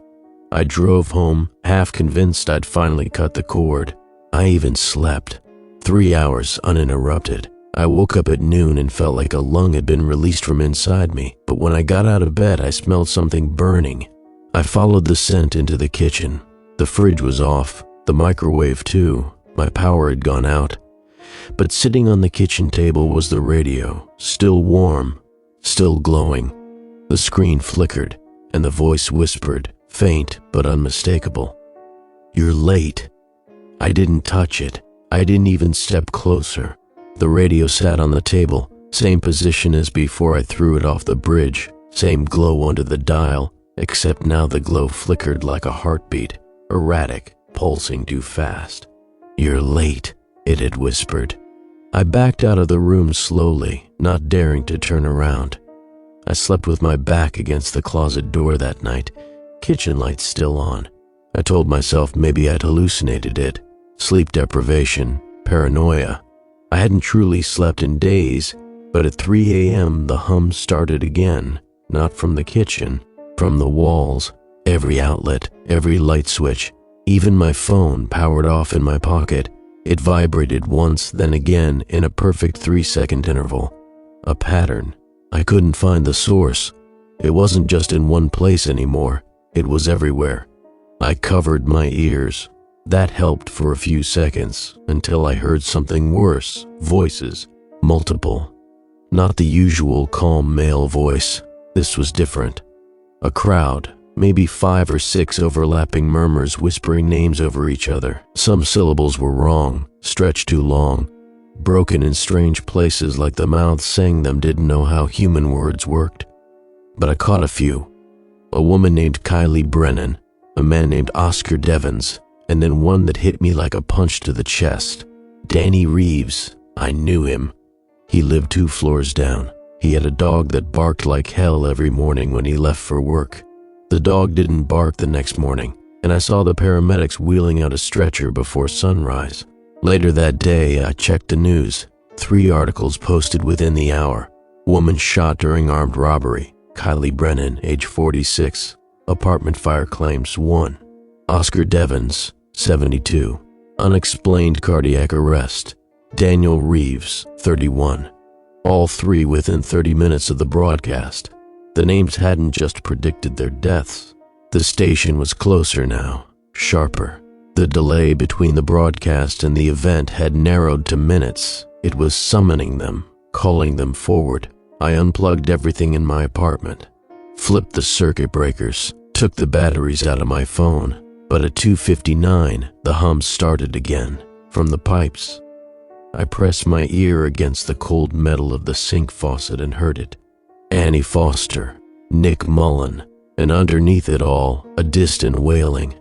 I drove home, half convinced I'd finally cut the cord. I even slept. 3 hours uninterrupted. I woke up at noon and felt like a lung had been released from inside me, but when I got out of bed, I smelled something burning. I followed the scent into the kitchen. The fridge was off, the microwave too. My power had gone out. But sitting on the kitchen table was the radio, still warm, still glowing. The screen flickered, and the voice whispered, faint but unmistakable. You're late. I didn't touch it. I didn't even step closer. The radio sat on the table, same position as before I threw it off the bridge, same glow under the dial, except now the glow flickered like a heartbeat, erratic, pulsing too fast. You're late, it had whispered. I backed out of the room slowly, not daring to turn around. I slept with my back against the closet door that night, kitchen lights still on. I told myself maybe I'd hallucinated it. Sleep deprivation, paranoia. I hadn't truly slept in days, but at 3 a.m. the hum started again, not from the kitchen, from the walls, every outlet, every light switch, even my phone powered off in my pocket. It vibrated once, then again in a perfect 3-second interval. A pattern. I couldn't find the source. It wasn't just in one place anymore. It was everywhere. I covered my ears. That helped for a few seconds until I heard something worse, voices, multiple. Not the usual calm male voice. This was different. A crowd, maybe 5 or 6 overlapping murmurs whispering names over each other. Some syllables were wrong, stretched too long, broken in strange places like the mouths saying them didn't know how human words worked. But I caught a few. A woman named Kylie Brennan, a man named Oscar Devens, and then one that hit me like a punch to the chest. Danny Reeves. I knew him. He lived 2 floors down. He had a dog that barked like hell every morning when he left for work. The dog didn't bark the next morning, and I saw the paramedics wheeling out a stretcher before sunrise. Later that day, I checked the news. 3 articles posted within the hour. Woman shot during armed robbery. Kylie Brennan, age 46. Apartment fire claims 1. Oscar Devens, 72. Unexplained cardiac arrest. Daniel Reeves, 31. All 3 within 30 minutes of the broadcast. The names hadn't just predicted their deaths. The station was closer now, sharper. The delay between the broadcast and the event had narrowed to minutes. It was summoning them, calling them forward. I unplugged everything in my apartment, flipped the circuit breakers, took the batteries out of my phone. But at 2:59, the hum started again, from the pipes. I pressed my ear against the cold metal of the sink faucet and heard it. Annie Foster, Nick Mullen, and underneath it all, a distant wailing.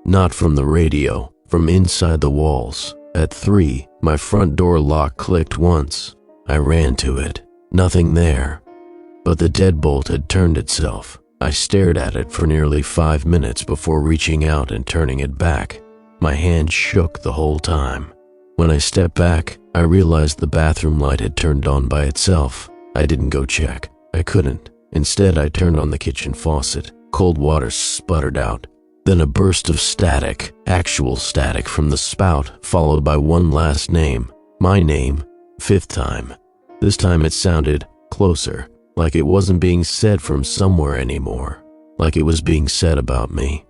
Not from the radio, from inside the walls. At 3, my front door lock clicked once. I ran to it. Nothing there. But the deadbolt had turned itself. I stared at it for nearly 5 minutes before reaching out and turning it back. My hand shook the whole time. When I stepped back, I realized the bathroom light had turned on by itself. I didn't go check. I couldn't. Instead, I turned on the kitchen faucet. Cold water sputtered out. Then a burst of static, actual static from the spout, followed by one last name. My name, 5th time. This time it sounded closer, like it wasn't being said from somewhere anymore, like it was being said about me.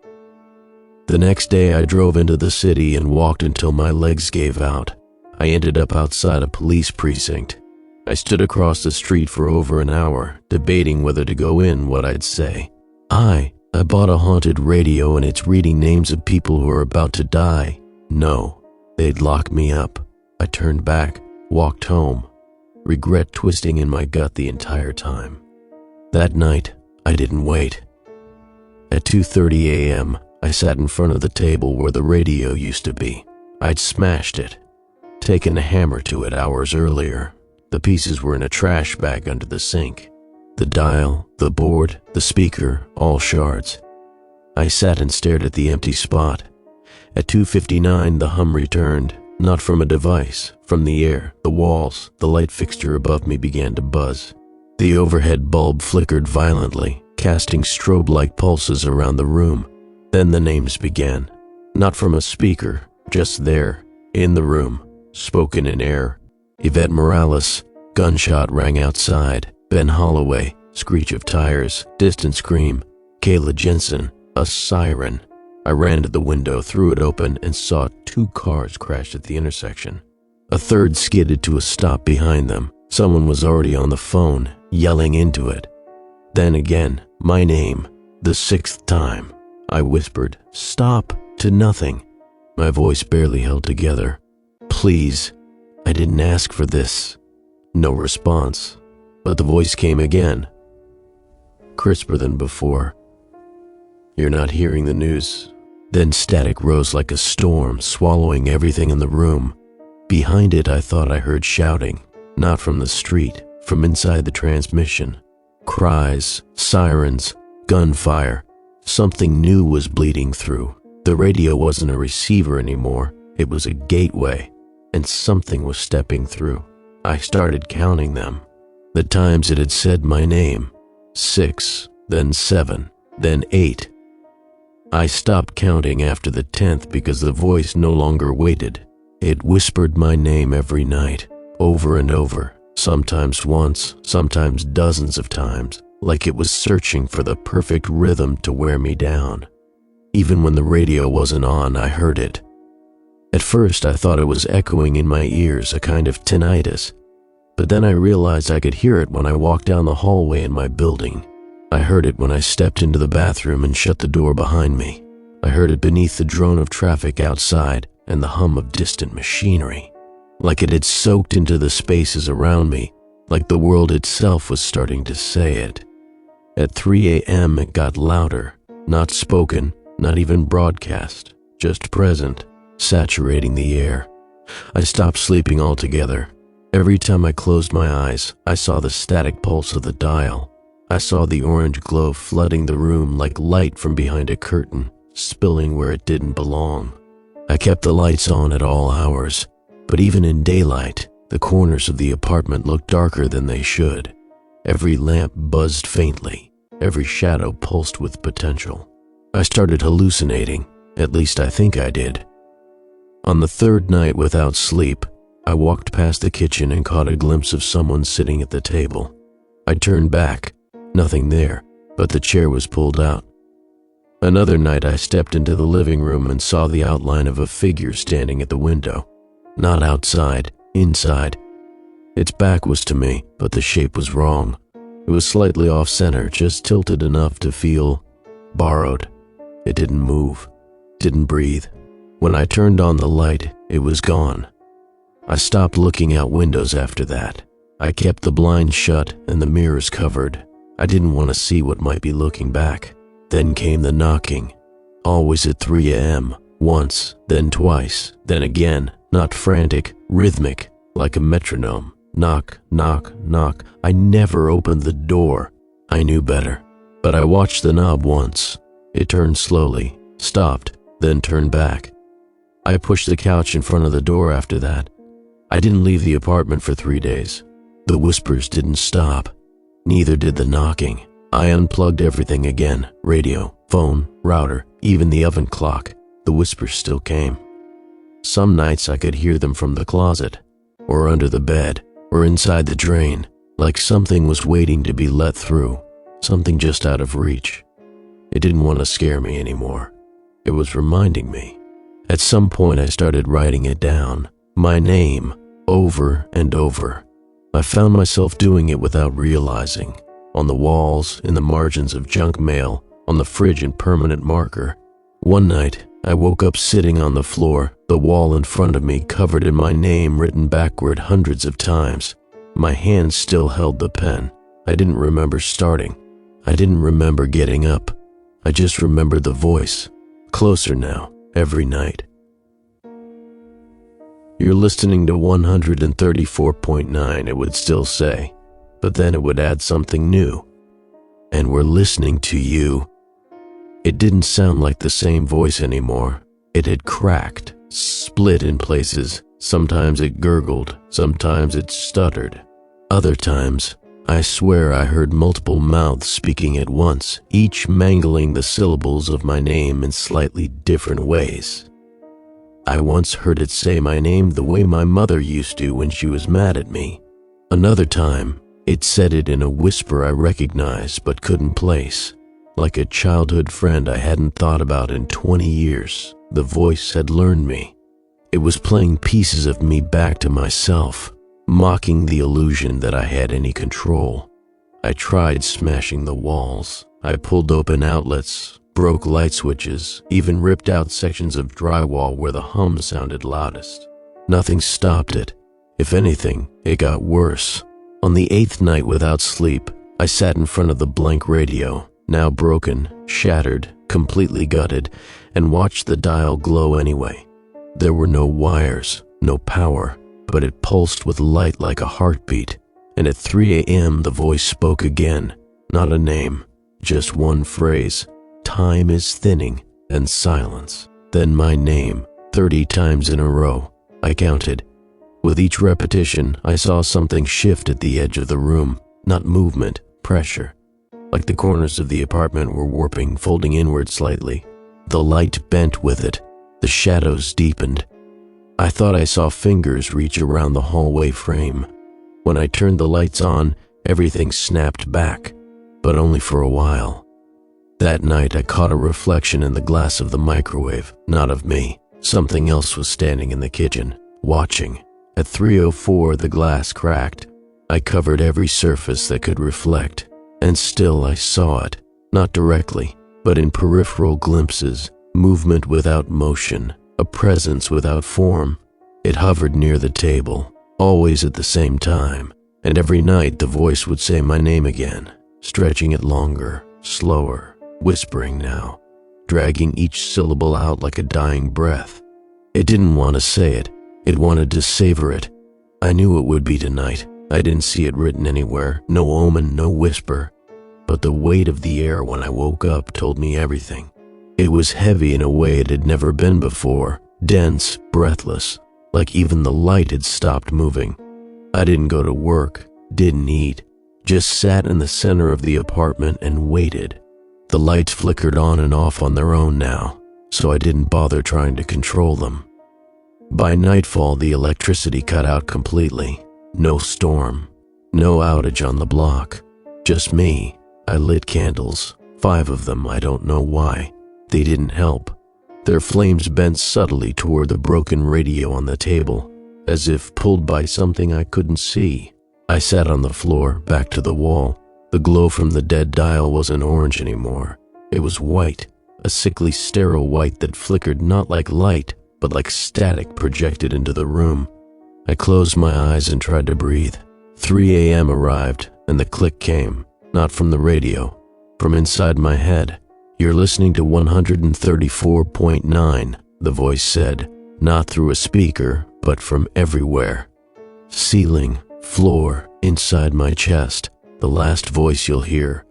The next day I drove into the city and walked until my legs gave out. I ended up outside a police precinct. I stood across the street for over an hour, debating whether to go in, what I'd say. I bought a haunted radio and it's reading names of people who are about to die. No, they'd lock me up. I turned back, walked home, regret twisting in my gut the entire time. That night, I didn't wait. At 2:30 a.m., I sat in front of the table where the radio used to be. I'd smashed it, taken a hammer to it hours earlier. The pieces were in a trash bag under the sink. The dial, the board, the speaker, all shards. I sat and stared at the empty spot. At 2:59, the hum returned, not from a device, from the air, the walls. The light fixture above me began to buzz. The overhead bulb flickered violently, casting strobe-like pulses around the room. Then the names began, not from a speaker, just there, in the room, spoken in air. Yvette Morales, gunshot rang outside. Ben Holloway, screech of tires, distant scream. Kayla Jensen, a siren. I ran to the window, threw it open, and saw 2 cars crash at the intersection. A third skidded to a stop behind them. Someone was already on the phone, yelling into it. Then again, my name, the 6th time. I whispered, "Stop," to nothing. My voice barely held together. "Please, I didn't ask for this." No response, but the voice came again, crisper than before. "You're not hearing the news." Then static rose like a storm, swallowing everything in the room. Behind it, I thought I heard shouting, not from the street, from inside the transmission. Cries, sirens, gunfire. Something new was bleeding through. The radio wasn't a receiver anymore. It was a gateway, and something was stepping through. I started counting them. The times it had said my name. 6, then 7, then 8. I stopped counting after the 10th because the voice no longer waited. It whispered my name every night, over and over, sometimes once, sometimes dozens of times, like it was searching for the perfect rhythm to wear me down. Even when the radio wasn't on, I heard it. At first, I thought it was echoing in my ears, a kind of tinnitus. But then I realized I could hear it when I walked down the hallway in my building. I heard it when I stepped into the bathroom and shut the door behind me. I heard it beneath the drone of traffic outside and the hum of distant machinery. Like it had soaked into the spaces around me, like the world itself was starting to say it. At 3 a.m. it got louder, not spoken, not even broadcast, just present, saturating the air. I stopped sleeping altogether. Every time I closed my eyes, I saw the static pulse of the dial. I saw the orange glow flooding the room like light from behind a curtain, spilling where it didn't belong. I kept the lights on at all hours, but even in daylight, the corners of the apartment looked darker than they should. Every lamp buzzed faintly, every shadow pulsed with potential. I started hallucinating, at least I think I did. On the third night without sleep, I walked past the kitchen and caught a glimpse of someone sitting at the table. I turned back, nothing there, but the chair was pulled out. Another night I stepped into the living room and saw the outline of a figure standing at the window. Not outside, inside. Its back was to me, but the shape was wrong. It was slightly off-center, just tilted enough to feel borrowed. It didn't move, didn't breathe. When I turned on the light, it was gone. I stopped looking out windows after that. I kept the blinds shut and the mirrors covered. I didn't want to see what might be looking back. Then came the knocking, always at 3 a.m., once, then twice, then again, not frantic, rhythmic, like a metronome. Knock, knock, knock. I never opened the door. I knew better, but I watched the knob once. It turned slowly, stopped, then turned back. I pushed the couch in front of the door after that. I didn't leave the apartment for 3 days. The whispers didn't stop. Neither did the knocking. I unplugged everything again, radio, phone, router, even the oven clock. The whispers still came. Some nights I could hear them from the closet, or under the bed, or inside the drain, like something was waiting to be let through, something just out of reach. It didn't want to scare me anymore. It was reminding me. At some point I started writing it down, my name, over and over. I found myself doing it without realizing. On the walls, in the margins of junk mail, on the fridge in permanent marker. One night, I woke up sitting on the floor, the wall in front of me covered in my name written backward hundreds of times. My hand still held the pen. I didn't remember starting. I didn't remember getting up. I just remembered the voice, closer now, every night. You're listening to 134.9, it would still say. But then it would add something new. And we're listening to you. It didn't sound like the same voice anymore. It had cracked, split in places. Sometimes it gurgled, sometimes it stuttered. Other times, I swear I heard multiple mouths speaking at once, each mangling the syllables of my name in slightly different ways. I once heard it say my name the way my mother used to when she was mad at me. Another time, it said it in a whisper I recognized but couldn't place. Like a childhood friend I hadn't thought about in 20 years, the voice had learned me. It was playing pieces of me back to myself, mocking the illusion that I had any control. I tried smashing the walls. I pulled open outlets, broke light switches, even ripped out sections of drywall where the hum sounded loudest. Nothing stopped it. If anything, it got worse. On the 8th night without sleep, I sat in front of the blank radio, now broken, shattered, completely gutted, and watched the dial glow anyway. There were no wires, no power, but it pulsed with light like a heartbeat, and at 3 a.m. the voice spoke again, not a name, just one phrase, time is thinning, and silence. Then my name, 30 times in a row, I counted. With each repetition, I saw something shift at the edge of the room, not movement, pressure. Like the corners of the apartment were warping, folding inward slightly. The light bent with it. The shadows deepened. I thought I saw fingers reach around the hallway frame. When I turned the lights on, everything snapped back, but only for a while. That night, I caught a reflection in the glass of the microwave, not of me. Something else was standing in the kitchen, watching. At 3:04, the glass cracked. I covered every surface that could reflect, and still I saw it, not directly, but in peripheral glimpses, movement without motion, a presence without form. It hovered near the table, always at the same time, and every night the voice would say my name again, stretching it longer, slower, whispering now, dragging each syllable out like a dying breath. It didn't want to say it. It wanted to savor it. I knew it would be tonight. I didn't see it written anywhere, no omen, no whisper. But the weight of the air when I woke up told me everything. It was heavy in a way it had never been before, dense, breathless, like even the light had stopped moving. I didn't go to work, didn't eat, just sat in the center of the apartment and waited. The lights flickered on and off on their own now, so I didn't bother trying to control them. By nightfall, the electricity cut out completely. No storm, no outage on the block, just me. I lit candles, 5 of them, I don't know why. They didn't help. Their flames bent subtly toward the broken radio on the table, as if pulled by something I couldn't see. I sat on the floor, back to the wall. The glow from the dead dial wasn't orange anymore. It was white, a sickly sterile white that flickered not like light, but like static projected into the room. I closed my eyes and tried to breathe. 3 a.m. arrived, and the click came, not from the radio, from inside my head. "You're listening to 134.9, the voice said, not through a speaker, but from everywhere. Ceiling, floor, inside my chest, the last voice you'll hear.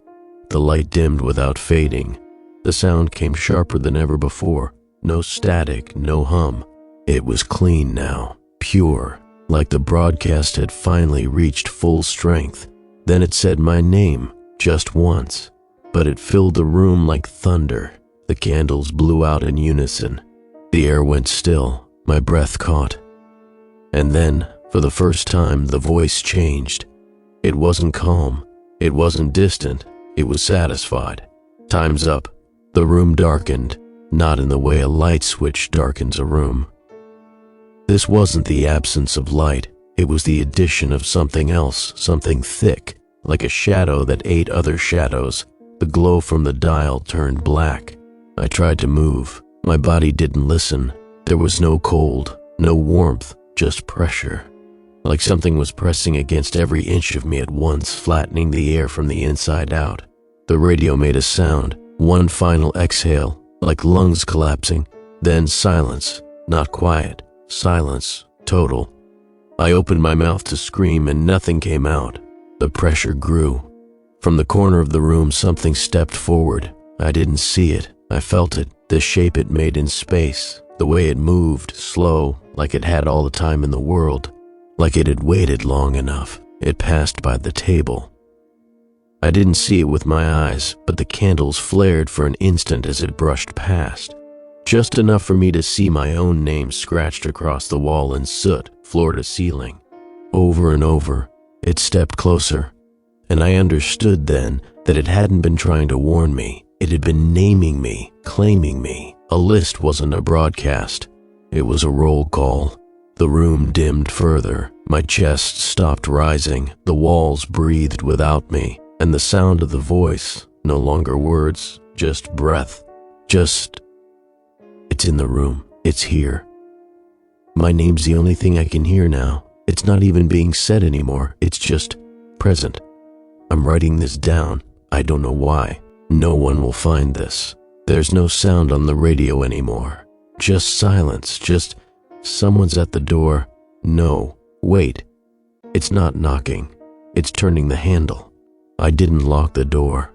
The light dimmed without fading. The sound came sharper than ever before. No static, no hum. It was clean now, pure, like the broadcast had finally reached full strength. Then it said my name, just once, but it filled the room like thunder. The candles blew out in unison. The air went still, my breath caught. And then, for the first time, the voice changed. It wasn't calm, it wasn't distant, it was satisfied. Time's up. The room darkened, not in the way a light switch darkens a room. This wasn't the absence of light, it was the addition of something else, something thick, like a shadow that ate other shadows. The glow from the dial turned black. I tried to move. My body didn't listen. There was no cold, no warmth, just pressure. Like something was pressing against every inch of me at once, flattening the air from the inside out. The radio made a sound, one final exhale, like lungs collapsing, then silence, not quiet, silence, total. I opened my mouth to scream and nothing came out. The pressure grew. From the corner of the room, something stepped forward. I didn't see it, I felt it, the shape it made in space, the way it moved, slow, like it had all the time in the world, like it had waited long enough. It passed by the table. I didn't see it with my eyes, but the candles flared for an instant as it brushed past. Just enough for me to see my own name scratched across the wall in soot, floor to ceiling. Over and over, it stepped closer, and I understood then that it hadn't been trying to warn me. It had been naming me, claiming me. A list wasn't a broadcast. It was a roll call. The room dimmed further. My chest stopped rising. The walls breathed without me. And the sound of the voice, no longer words, just breath, it's in the room, it's here. My name's the only thing I can hear now. It's not even being said anymore, it's just present. I'm writing this down, I don't know why. No one will find this. There's no sound on the radio anymore. Just silence, just someone's at the door. No, wait, it's not knocking, it's turning the handle. I didn't lock the door.